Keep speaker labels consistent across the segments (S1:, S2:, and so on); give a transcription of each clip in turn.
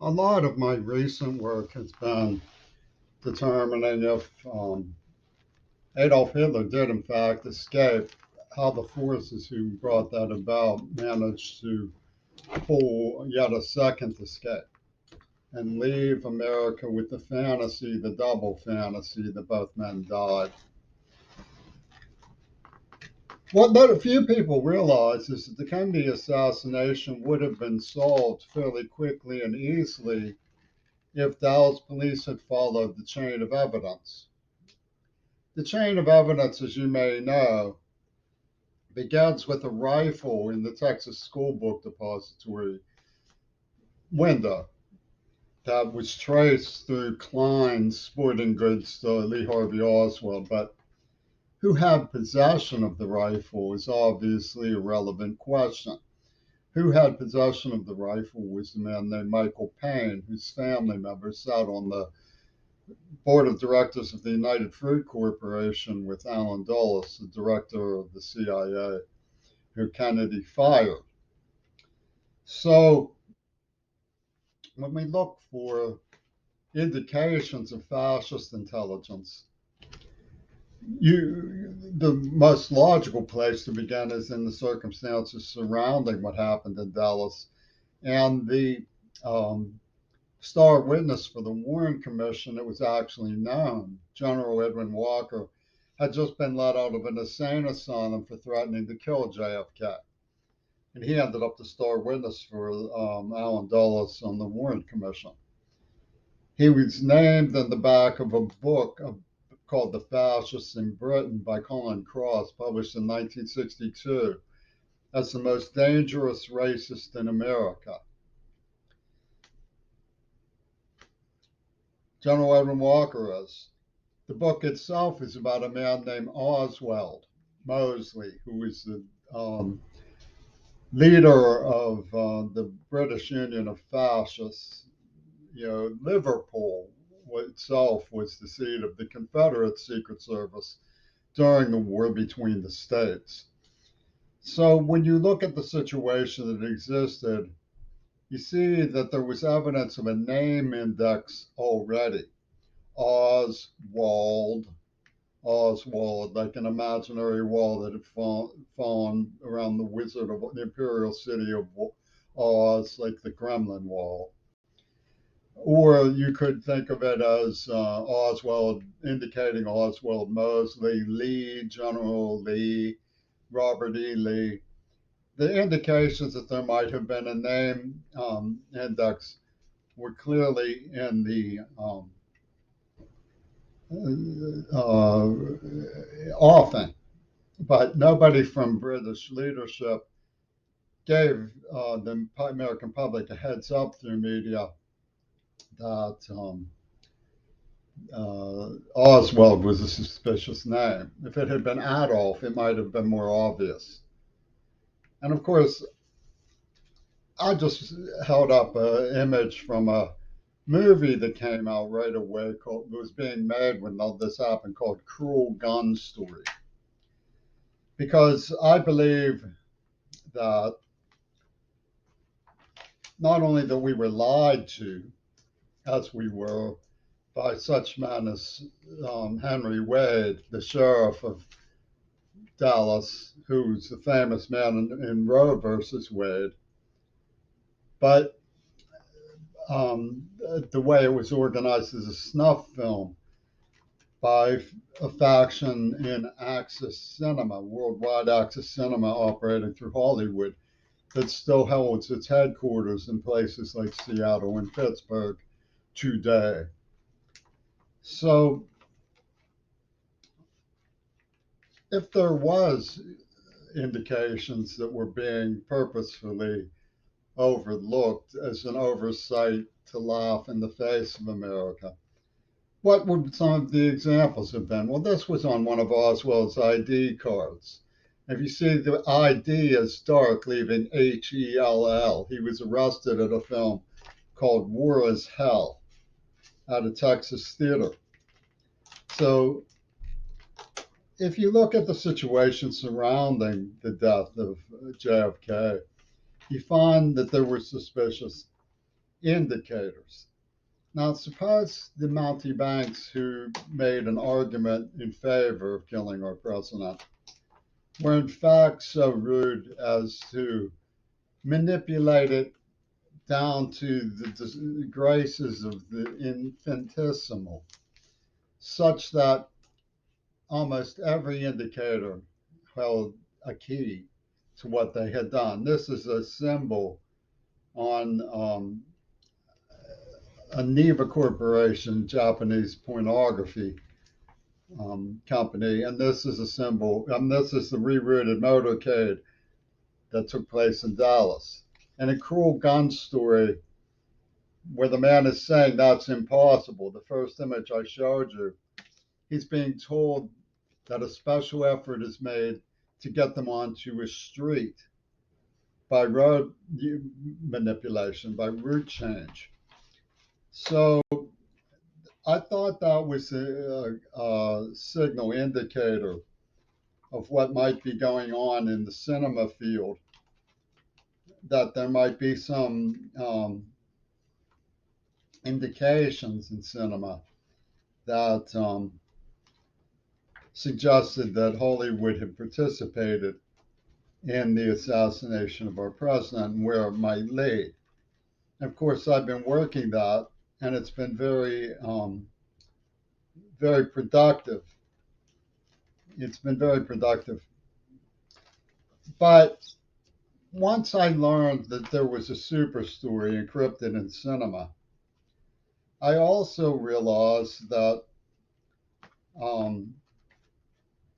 S1: A lot of my recent work has been determining if Adolf Hitler did, in fact, escape, how the forces who brought that about managed to pull yet a second escape and leave America with the fantasy, the double fantasy, that both men died. What a few people realize is that the Kennedy assassination would have been solved fairly quickly and easily if Dallas police had followed the chain of evidence. The chain of evidence, as you may know, begins with a rifle in the Texas School Book Depository window that was traced through Klein's sporting goods to Lee Harvey Oswald. But who had possession of the rifle is obviously a relevant question. Who had possession of the rifle was a man named Michael Payne, whose family members sat on the board of directors of the United Fruit Corporation with Allen Dulles, the director of the CIA, who Kennedy fired. So when we look for indications of fascist intelligence, the most logical place to begin is in the circumstances surrounding what happened in Dallas. And the star witness for the Warren Commission, it was actually known, General Edwin Walker, had just been let out of an insane asylum for threatening to kill JFK. And he ended up the star witness for Allen Dulles on the Warren Commission. He was named in the back of a book called The Fascists in Britain by Colin Cross, published in 1962, as the most dangerous racist in America. General Edwin Walker is. The book itself is about a man named Oswald Mosley, who was the leader of the British Union of Fascists. Liverpool itself was the seat of the Confederate Secret Service during the war between the states. So when you look at the situation that existed, you see that there was evidence of a name index already. Oswald, like an imaginary wall that had fallen around the wizard of the imperial city of Oz, like the Kremlin Wall. Or you could think of it as Oswald, indicating Oswald Mosley, Lee, General Lee, Robert E. Lee. The indications that there might have been a name index were clearly in the offing, but nobody from British leadership gave the American public a heads up through media that Oswald was a suspicious name. If it had been Adolf, it might have been more obvious. And of course, I just held up an image from a movie that came out right away called, was being made when all this happened, called Cruel Gun Story. Because I believe that not only that we were lied to, as we were, by such men as Henry Wade, the sheriff of Dallas, who's the famous man in Roe versus Wade, but the way it was organized as a snuff film by a faction in Axis Cinema, Worldwide Axis Cinema, operating through Hollywood, that still holds its headquarters in places like Seattle and Pittsburgh today. So if there was indications that were being purposefully overlooked as an oversight to laugh in the face of America, what would some of the examples have been? Well, this was on one of Oswald's ID cards. If you see the ID is dark, leaving HELL, he was arrested at a film called War is Hell at a Texas theater. So if you look at the situation surrounding the death of JFK, you find that there were suspicious indicators. Now, suppose the mountebanks who made an argument in favor of killing our president were in fact so rude as to manipulate it down to the graces of the infinitesimal, such that almost every indicator held a key to what they had done. This is a symbol on a Niva Corporation, Japanese pornography company, and this is a symbol. This is the rerouted motorcade that took place in Dallas. And a Cruel Gun story where the man is saying that's impossible. The first image I showed you, he's being told that a special effort is made to get them onto a street by road manipulation, by route change. So I thought that was a signal indicator of what might be going on in the cinema field, that there might be some indications in cinema that suggested that Hollywood had participated in the assassination of our president and where it might lead. Of course, I've been working that, and it's been very productive. It's been very productive. But once I learned that there was a super story encrypted in cinema, I also realized that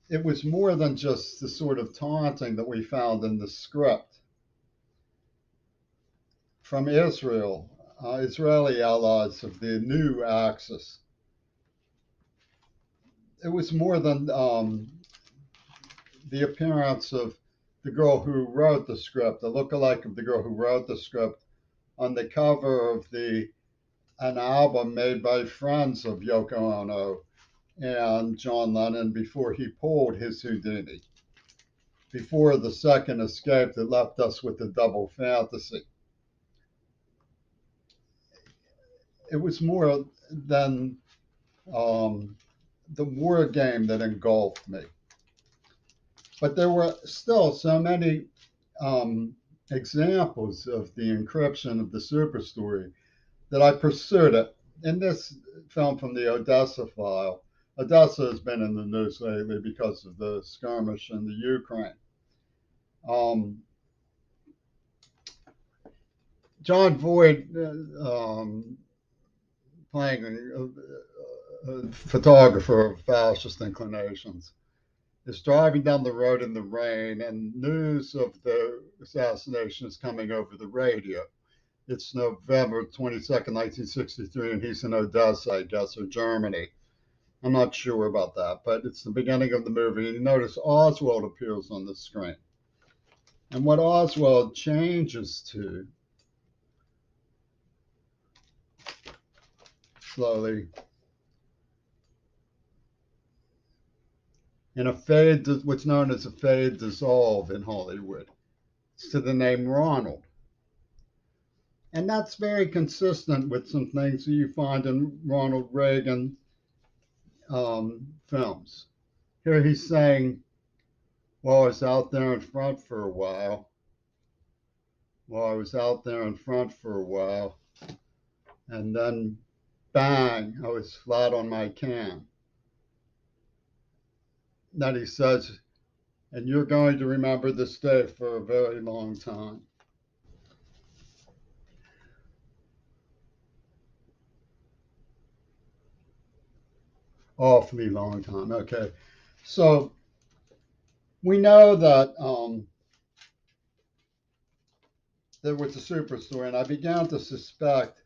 S1: it was more than just the sort of taunting that we found in the script from Israel, Israeli allies of the new Axis. It was more than the appearance of the girl who wrote the script, the lookalike of the girl who wrote the script, on the cover of an album made by friends of Yoko Ono and John Lennon before he pulled his Houdini, before the second escape that left us with a double fantasy. It was more than the war game that engulfed me. But there were still so many examples of the encryption of the super story that I pursued it. In this film from the Odessa file, Odessa has been in the news lately because of the skirmish in the Ukraine. John Voight, playing a photographer of fascist inclinations, is driving down the road in the rain, and news of the assassination is coming over the radio. It's November 22nd, 1963, and he's in Odessa, I guess, or Germany. I'm not sure about that, but it's the beginning of the movie. And you notice Oswald appears on the screen. And what Oswald changes to, slowly, in a fade, what's known as a fade dissolve in Hollywood, it's to the name Ronald. And that's very consistent with some things that you find in Ronald Reagan films. Here he's saying, well, I was out there in front for a while. Well, I was out there in front for a while. And then, bang, I was flat on my can. Then he says, and you're going to remember this day for a very long time. Awfully long time. Okay. So we know that there was a super story, and I began to suspect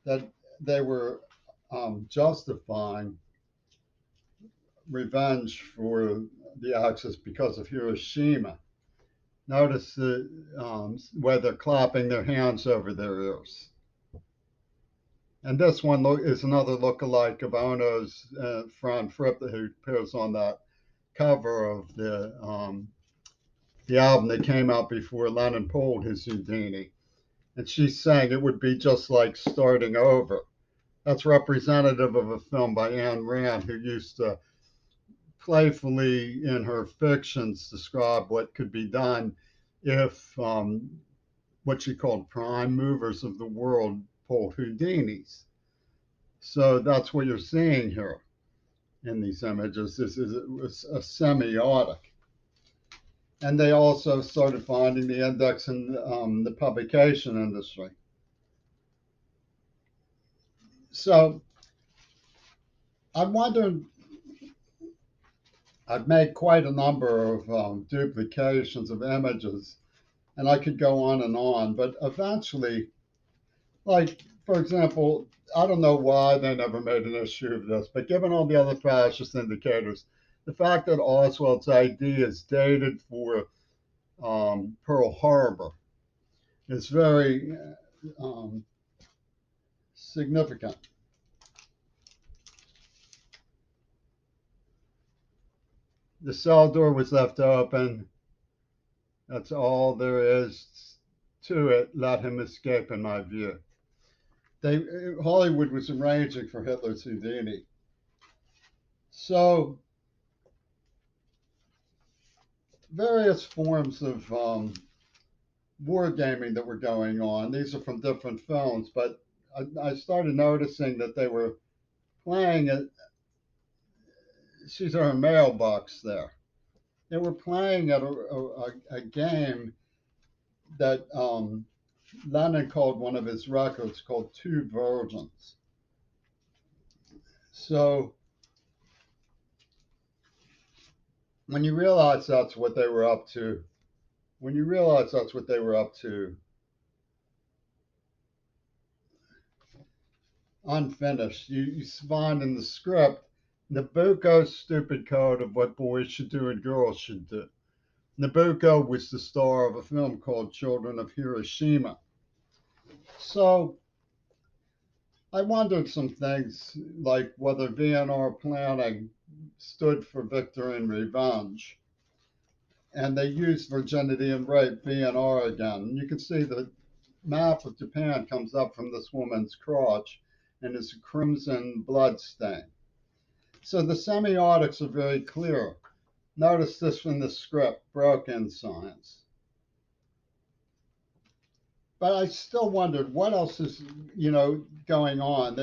S1: that they were justifying revenge for the Axis because of Hiroshima. Notice where they're clapping their hands over their ears. And this one is another look-alike of Ono's friend Fripp, who appears on that cover of the album that came out before Lennon pulled his Houdini. And she's saying it would be just like starting over. That's representative of a film by Ayn Rand, who used to playfully, in her fictions, describe what could be done if what she called prime movers of the world pulled Houdinis. So that's what you're seeing here in these images. This is a semiotic. And they also started finding the index in the publication industry. So I wondered, I've made quite a number of duplications of images, and I could go on, but eventually, like, for example, I don't know why they never made an issue of this, but given all the other fascist indicators, the fact that Oswald's ID is dated for Pearl Harbor is very significant. The cell door was left open. That's all there is to it. Let him escape, in my view. Hollywood was arranging for Hitler's Houdini. So various forms of wargaming that were going on. These are from different films, but I started noticing that they were playing it. She's in her mailbox there. They were playing at a game that Lennon called one of his records called Two Virgins. So when you realize that's what they were up to, when you realize that's what they were up to, unfinished, you find in the script Nabucco's stupid code of what boys should do and girls should do. Nabucco was the star of a film called Children of Hiroshima. So I wondered some things like whether VNR planning stood for victory and revenge. And they used virginity and rape, VNR again. And you can see the map of Japan comes up from this woman's crotch and is a crimson blood stain. So the semiotics are very clear. Notice this from the script, broken science. But I still wondered what else is, going on.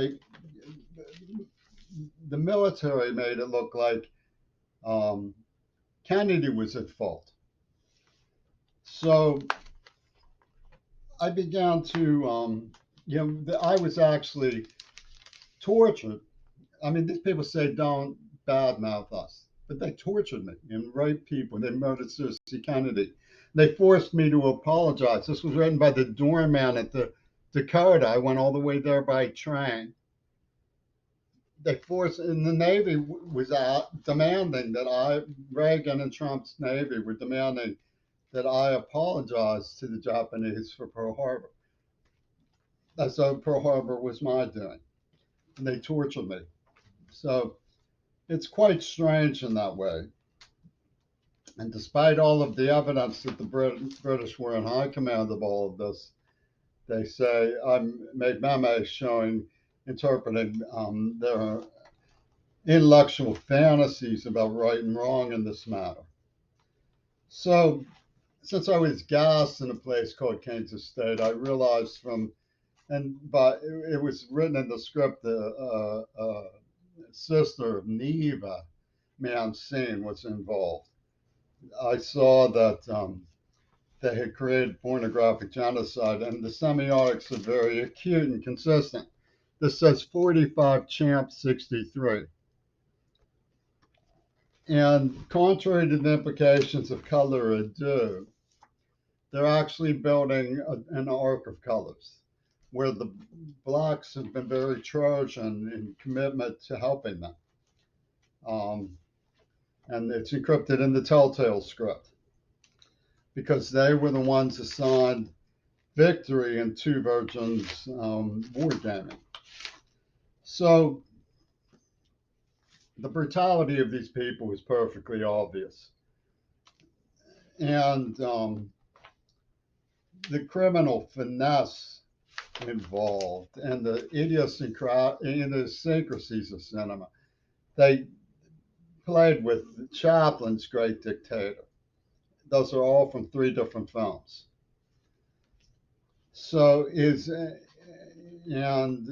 S1: The military made it look like Kennedy was at fault. So I began to, I was actually tortured. I mean, these people say don't badmouth us, but they tortured me and raped people. They murdered Susie Kennedy. They forced me to apologize. This was written by the doorman at the Dakota. I went all the way there by train. They forced, and the Navy was out demanding that Reagan and Trump's Navy were demanding that I apologize to the Japanese for Pearl Harbor. As though Pearl Harbor was my doing. And they tortured me. So it's quite strange in that way. And despite all of the evidence that the British were in high command of all of this, they say I made memes showing, interpreting their intellectual fantasies about right and wrong in this matter. So, since I was gassed in a place called Kansas State, I realized but it was written in the script, the sister of Neva Mancine was involved. I saw that they had created pornographic genocide, and the semiotics are very acute and consistent. This says 45 Champ 63. And contrary to the implications of color ado, they're actually building an arc of colors where the blacks have been very Trojan in commitment to helping them. And it's encrypted in the Telltale script because they were the ones assigned victory in Two Virgins wargaming. So the brutality of these people is perfectly obvious. And the criminal finesse involved and the idiosyncrasies of cinema. They played with Chaplin's Great Dictator. Those are all from three different films. So is and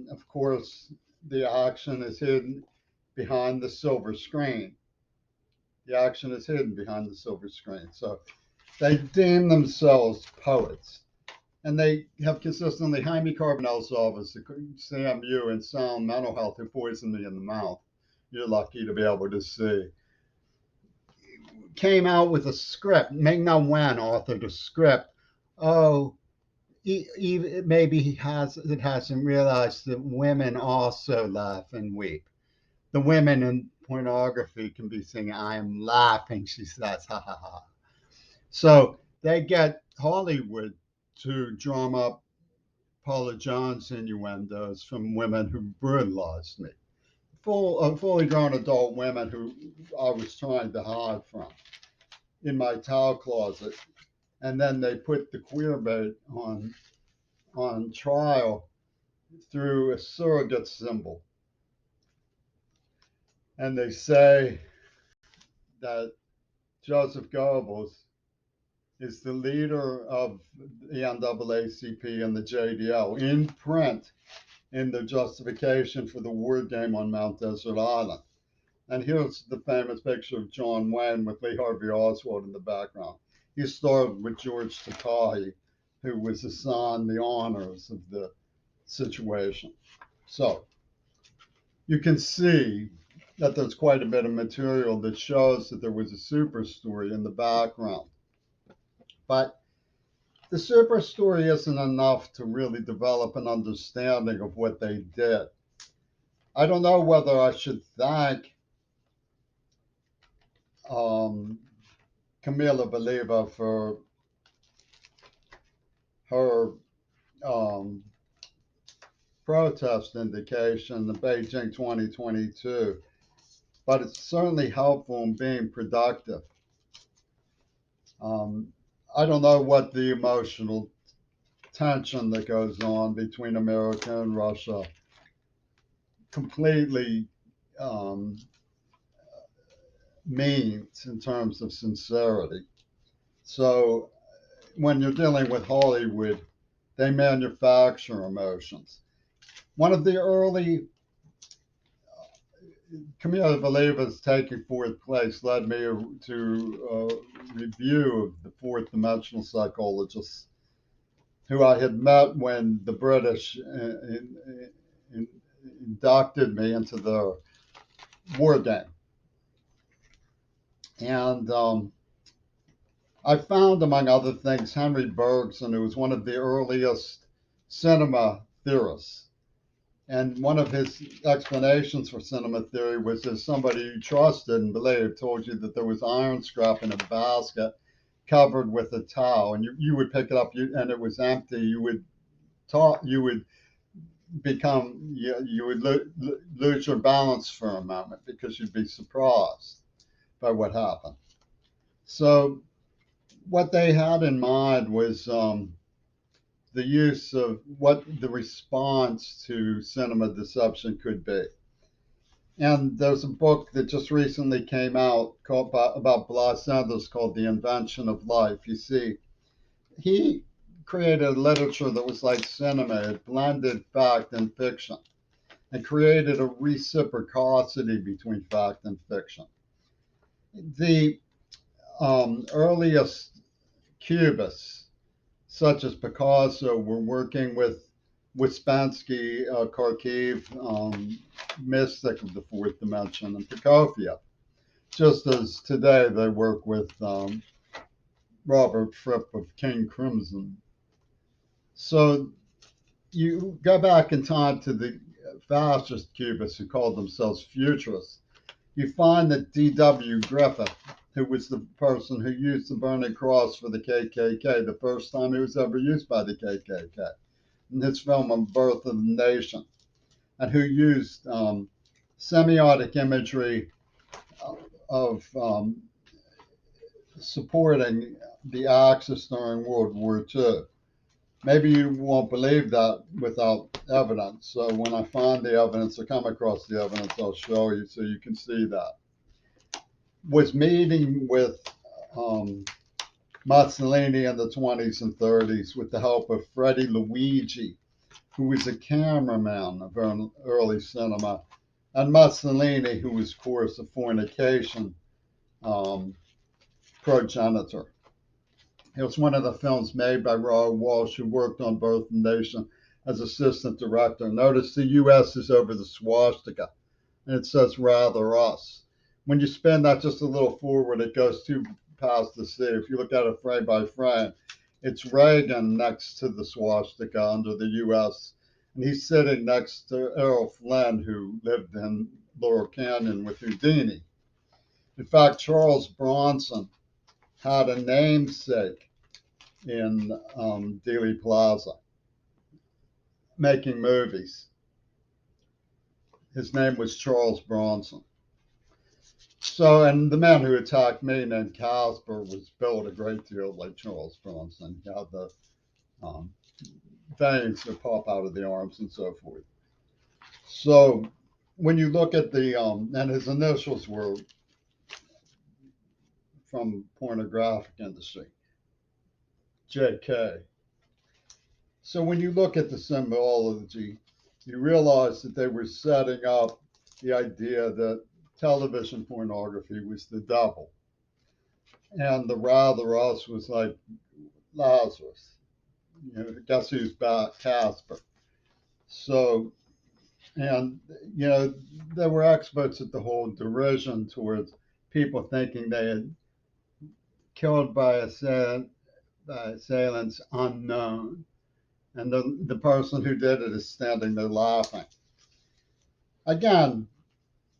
S1: of course the action is hidden behind the silver screen. The action is hidden behind the silver screen. So they deem themselves poets. And they have consistently, Jaime Carbonell's office, CMU and Sound Mental Health, who poisoned me in the mouth, you're lucky to be able to see, came out with a script. Ming-Na Wen authored a script. Oh, maybe it hasn't realized that women also laugh and weep. The women in pornography can be singing, I am laughing, she says, ha ha ha. So they get Hollywood to drum up Paula Jones innuendos from women who brutalized me. Fully grown adult women who I was trying to hide from in my towel closet. And then they put the queer bait on trial through a surrogate symbol. And they say that Joseph Goebbels is the leader of the NAACP and the JDL in print in their justification for the war game on Mount Desert Island. And here's the famous picture of John Wayne with Lee Harvey Oswald in the background. He starred with George Takei, who was assigned the honors of the situation. So you can see that there's quite a bit of material that shows that there was a super story in the background. But the super story isn't enough to really develop an understanding of what they did. I don't know whether I should thank Camila Valieva for her protest indication, the Beijing 2022, but it's certainly helpful in being productive. I don't know what the emotional tension that goes on between America and Russia completely means in terms of sincerity. So when you're dealing with Hollywood, they manufacture emotions. One of the early Camila Valieva's taking fourth place led me to a review of the fourth dimensional psychologists who I had met when the British inducted me into their war game. And I found, among other things, Henry Bergson, who was one of the earliest cinema theorists. And one of his explanations for cinema theory was if somebody you trusted and believed told you that there was iron scrap in a basket covered with a towel, and you would pick it up and it was empty, you would lose your balance for a moment because you'd be surprised by what happened. So what they had in mind was the use of what the response to cinema deception could be. And there's a book that just recently came out about Blas Sanders called The Invention of Life. You see, he created a literature that was like cinema. It blended fact and fiction and created a reciprocity between fact and fiction. The earliest cubists, such as Picasso, were working with Ouspensky, Kharkiv, mystic of the fourth dimension, and Prokofiev, just as today they work with Robert Fripp of King Crimson. So you go back in time to the fascist cubists who called themselves futurists. You find that D.W. Griffith, who was the person who used the burning cross for the KKK, the first time it was ever used by the KKK, in his film On Birth of the Nation, and who used semiotic imagery of supporting the Axis during World War II. Maybe you won't believe that without evidence. So when I find the evidence or come across the evidence, I'll show you so you can see that. Was meeting with um, Mussolini in the 20s and 30s with the help of Freddie Luigi, who was a cameraman of early cinema, and Mussolini, who was, of course, a fornication um, progenitor. It was one of the films made by Raoul Walsh, who worked on Birth of a Nation as assistant director. Notice the U.S. is over the swastika, and it says rather us. When you spin that just a little forward, it goes too past the C. If you look at it frame by frame, it's Reagan next to the swastika under the U.S., and he's sitting next to Errol Flynn, who lived in Laurel Canyon with Houdini. In fact, Charles Bronson had a namesake in Dealey Plaza making movies. His name was Charles Bronson. So, and the man who attacked me, named Casper, was built a great deal like Charles Bronson. He had the um, veins that pop out of the arms and so forth. So, when you look at the, and his initials were from pornographic industry, JK. So when you look at the symbology, you realize that they were setting up the idea that television pornography was the devil. And the rather us was like Lazarus. Guess who's back? Casper. So, and, there were experts at the whole derision towards people thinking they had killed by assailants unknown. And the person who did it is standing there laughing. Again,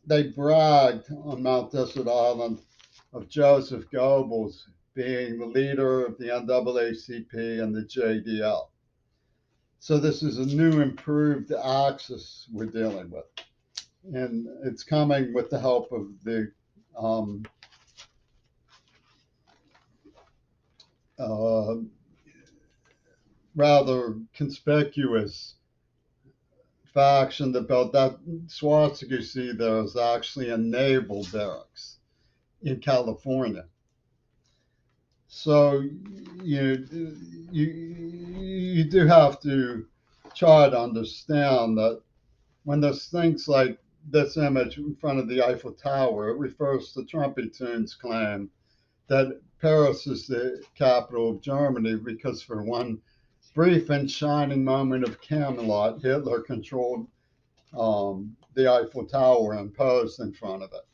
S1: they bragged on Mount Desert Island of Joseph Goebbels being the leader of the NAACP and the JDL. So this is a new improved Axis we're dealing with. And it's coming with the help of the uh, rather conspicuous faction that built that swastika you see there is actually a naval barracks in California. So you do have to try to understand that when there's things like this image in front of the Eiffel Tower, it refers to Trumpy-Tune's claim that Paris is the capital of Germany because for one brief and shining moment of Camelot, Hitler controlled the Eiffel Tower and posed in front of it.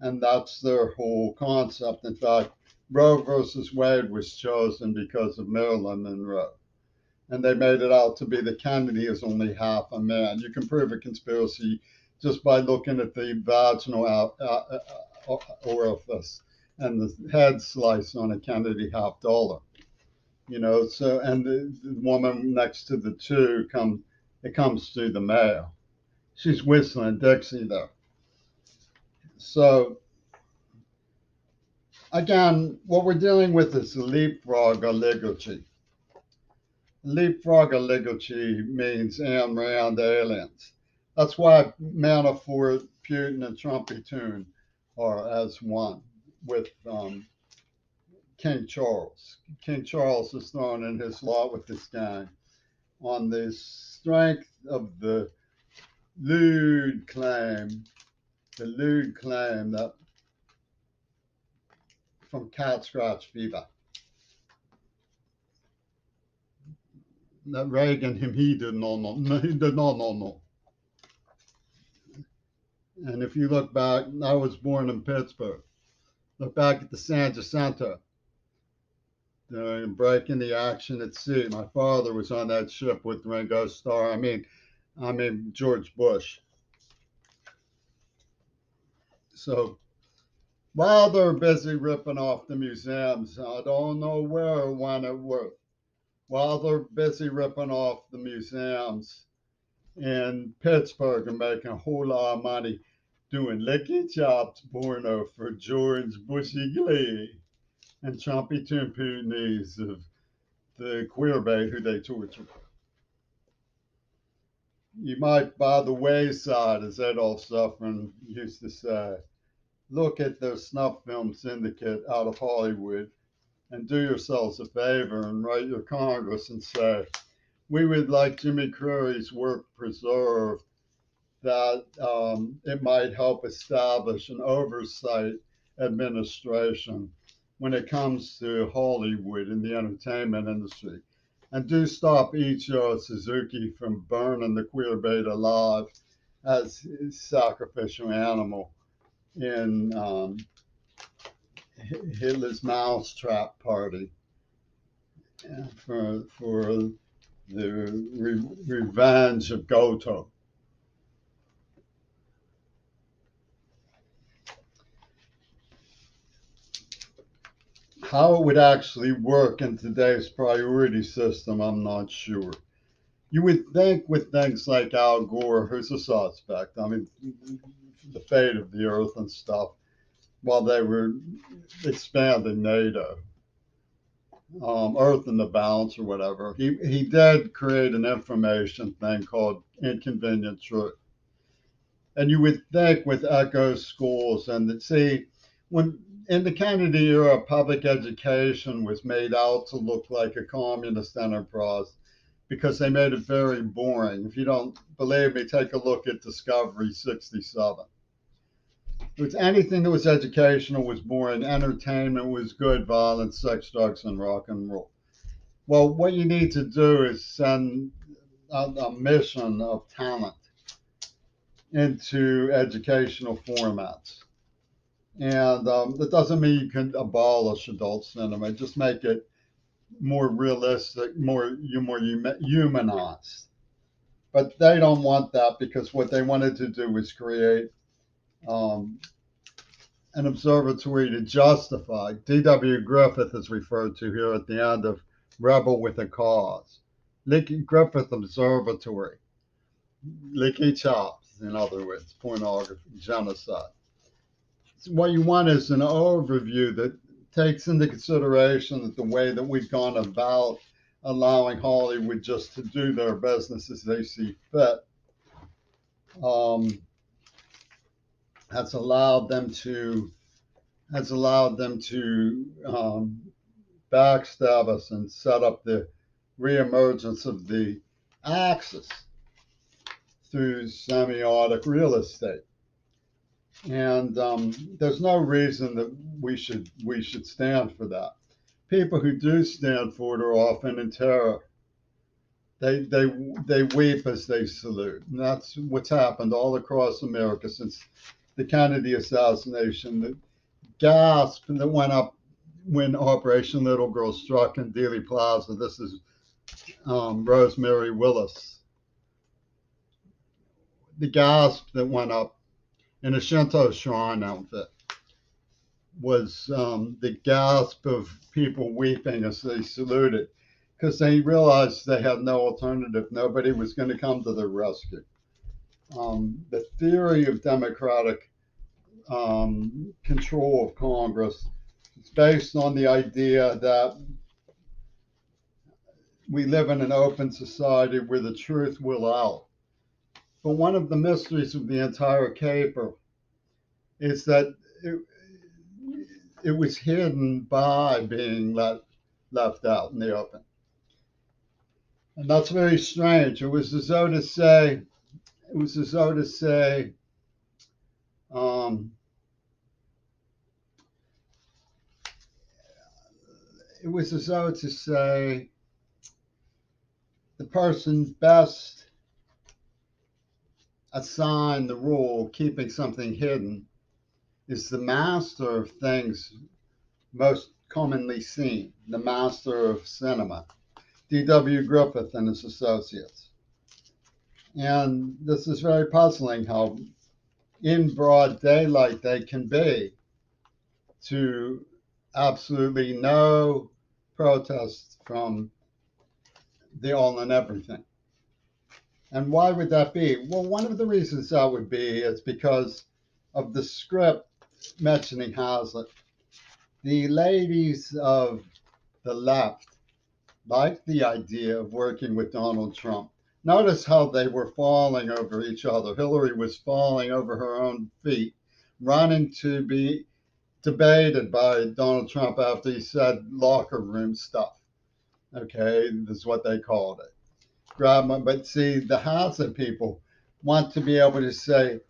S1: And that's their whole concept. In fact, Roe versus Wade was chosen because of Marilyn Monroe. And they made it out to be that Kennedy is only half a man. You can prove a conspiracy just by looking at the vaginal orifice and the head slice on a Kennedy half dollar. So, and the woman next to the two it comes through the mail. She's whistling Dixie there. So again, what we're dealing with is leapfrog oligarchy. Leapfrog oligarchy means Ayn Rand aliens. That's why Manafort, Putin, and Trumpy-Tune are as one with King Charles. King Charles is thrown in his lot with this gang on the strength of the lewd claim that from cat scratch fever that Reagan he did not know. He did not know. And if you look back, I was born in Pittsburgh. Look back at the San Jacinto during breaking the action at sea. My father was on that ship with Ringo Starr. I mean George Bush. So while they're busy ripping off the museums, I don't know where or when it worked. While they're busy ripping off the museums in Pittsburgh and making a whole lot of money doing licky chops porno for George Bushy Glee. and Chompy Chimpanzees of the queer bait who they torture. You might, by the wayside, as Adolf Suffren used to say, look at the snuff film syndicate out of Hollywood and do yourselves a favor and write your Congress and say, we would like Jimmy Curry's work preserved, that it might help establish an oversight administration when it comes to Hollywood and the entertainment industry. And do stop Ichiro Suzuki from burning the queer bait alive as his sacrificial animal in Hitler's mousetrap party for the revenge of Goto. How it would actually work in today's priority system, I'm not sure. You would think with things like Al Gore, who's a suspect, I mean, the fate of the earth and stuff, while they were expanding NATO, Earth in the Balance or whatever, he did create an information thing called Inconvenient Truth. And you would think with echo schools and see, when in the Kennedy era, public education was made out to look like a communist enterprise because they made it very boring. If you don't believe me, take a look at Discovery 67. It was anything that was educational was boring. Entertainment was good, violence, sex, drugs, and rock and roll. Well, what you need to do is send a mission of talent into educational formats. And that doesn't mean you can abolish adult cinema, just make it more realistic, more humanized. But they don't want that because what they wanted to do was create um, an observatory to justify. D.W. Griffith is referred to here at the end of Rebel with a Cause. Leaky Griffith Observatory. Leaky chops, in other words, pornography, genocide. So what you want is an overview that takes into consideration that the way that we've gone about allowing Hollywood just to do their business as they see fit um, has allowed them to backstab us and set up the reemergence of the Axis through semiotic real estate. And there's no reason that we should stand for that. People who do stand for it are often in terror. They weep as they salute, and that's what's happened all across America since the Kennedy assassination. The gasp that went up when Operation Little Girl struck in Dealey Plaza. This is Rosemary Willis. The gasp that went up in a Shinto shrine outfit was the gasp of people weeping as they saluted because they realized they had no alternative. Nobody was going to come to their rescue. The theory of democratic control of Congress is based on the idea that we live in an open society where the truth will out. But one of the mysteries of the entire caper is that it was hidden by being left out in the open. And that's very strange. It was as though to say, um, it was as though to say the person best assigned the role, keeping something hidden, is the master of things most commonly seen, the master of cinema, D.W. Griffith and his associates. And this is very puzzling how in broad daylight they can be to absolutely no protest from the all and everything. And why would that be? Well, one of the reasons that would be is because of the script mentioning Hazlitt. The ladies of the left liked the idea of working with Donald Trump. Notice how they were falling over each other. Hillary was falling over her own feet, running to be debated by Donald Trump after he said locker room stuff. Okay, that's what they called it. Grab them. But see, the Hazard people want to be able to say,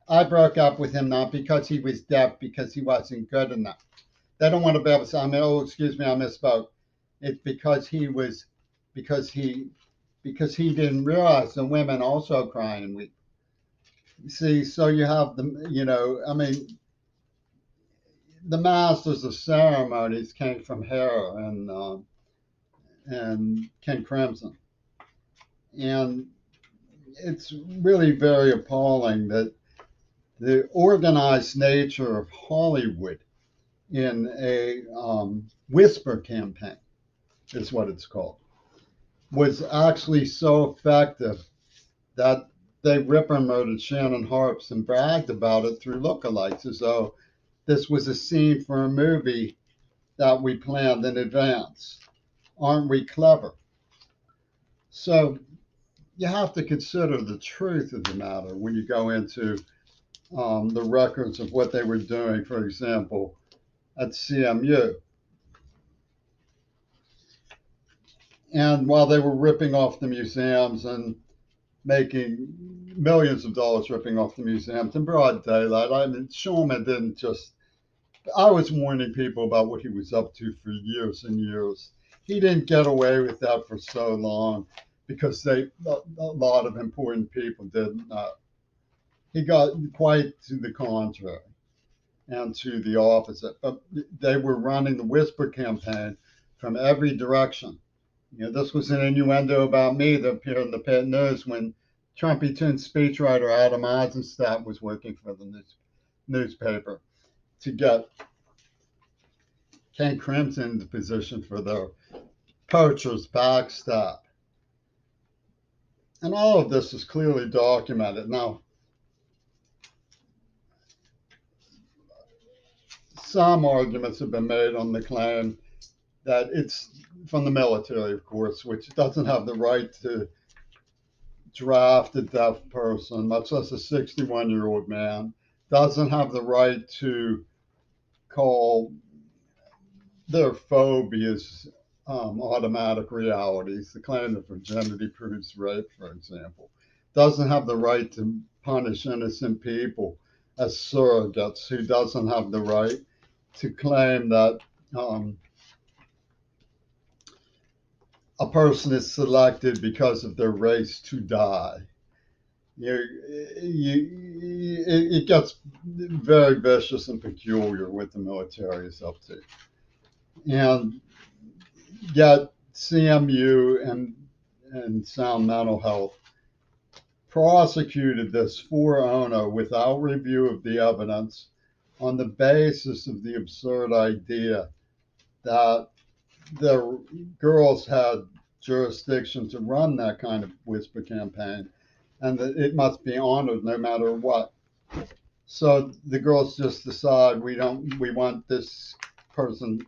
S1: I broke up with him not because he was deaf, because he wasn't good enough. They don't want to be able to say, oh, excuse me, I misspoke. It's because he because he didn't realize the women also cry and weep. See, so you have the, I mean, the masters of ceremonies came from Hera and King Crimson, and it's really very appalling that the organized nature of Hollywood in a whisper campaign is what it's called was actually so effective that they rip and murdered Shannon Harps and bragged about it through lookalikes as though this was a scene for a movie that we planned in advance. Aren't we clever? So you have to consider the truth of the matter when you go into the records of what they were doing, for example, at CMU. And while they were ripping off the museums and making millions of dollars ripping off the museums in broad daylight, I mean, Shulman didn't just, I was warning people about what he was up to for years and years. He didn't get away with that for so long because a lot of important people didn't know. He got quite to the contrary and to the opposite. But they were running the whisper campaign from every direction. This was an innuendo about me that appeared in the Pitt News when Trumpy Toon speechwriter Adam Eisenstadt was working for the newspaper to get King Crimson into position for their poachers backstab. And all of this is clearly documented. Now, some arguments have been made on the claim that it's from the military, of course, which doesn't have the right to draft a deaf person, much less a 61-year-old man, doesn't have the right to call their phobias automatic realities. The claim that virginity proves rape, for example, doesn't have the right to punish innocent people as surrogates, who doesn't have the right to claim that a person is selected because of their race to die. It gets very vicious and peculiar what the military is up to. And yet CMU and Sound Mental Health prosecuted this for Ono without review of the evidence on the basis of the absurd idea that the girls had jurisdiction to run that kind of whisper campaign and that it must be honored no matter what. So the girls just decide we want this person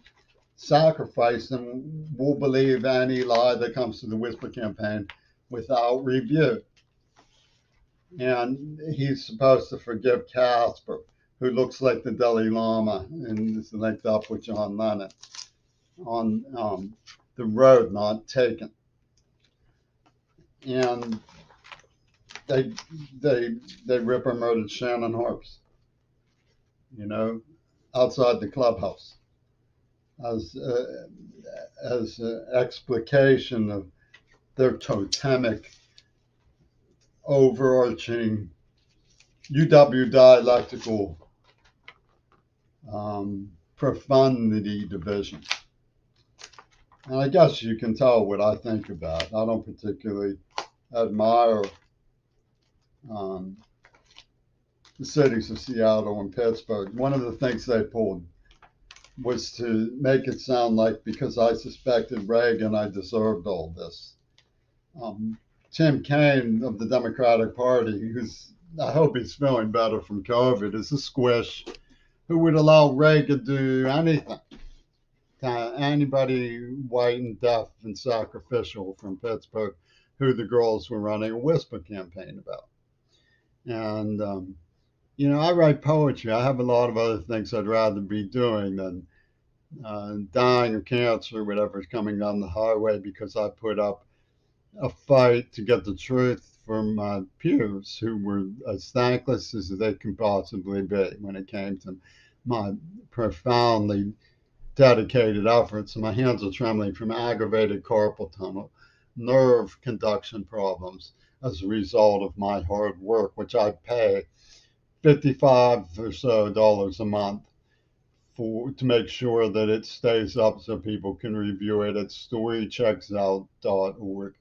S1: sacrificed and we'll believe any lie that comes to the whisper campaign without review. And he's supposed to forgive Casper, who looks like the Dalai Lama and is linked up with John Lennon on the road not taken. And they rip and murdered Shannon Harps, outside the clubhouse as explication of their totemic, overarching UW dialectical profundity division. And I guess you can tell what I think about it. I don't particularly admire the cities of Seattle and Pittsburgh. One of the things they pulled was to make it sound like because I suspected Reagan, I deserved all this. Tim Kaine of the Democratic Party, who's, I hope he's feeling better from COVID, is a squish, who would allow Reagan to do anything to anybody white and deaf and sacrificial from Pittsburgh, who the girls were running a whisper campaign about. And I write poetry. I have a lot of other things I'd rather be doing than dying of cancer, whatever's coming down the highway, because I put up a fight to get the truth from my peers who were as thankless as they can possibly be when it came to my profoundly dedicated efforts. And my hands are trembling from aggravated carpal tunnel, nerve conduction problems as a result of my hard work, which I pay 55 or so dollars a month for to make sure that it stays up so people can review it at storychecksout.org.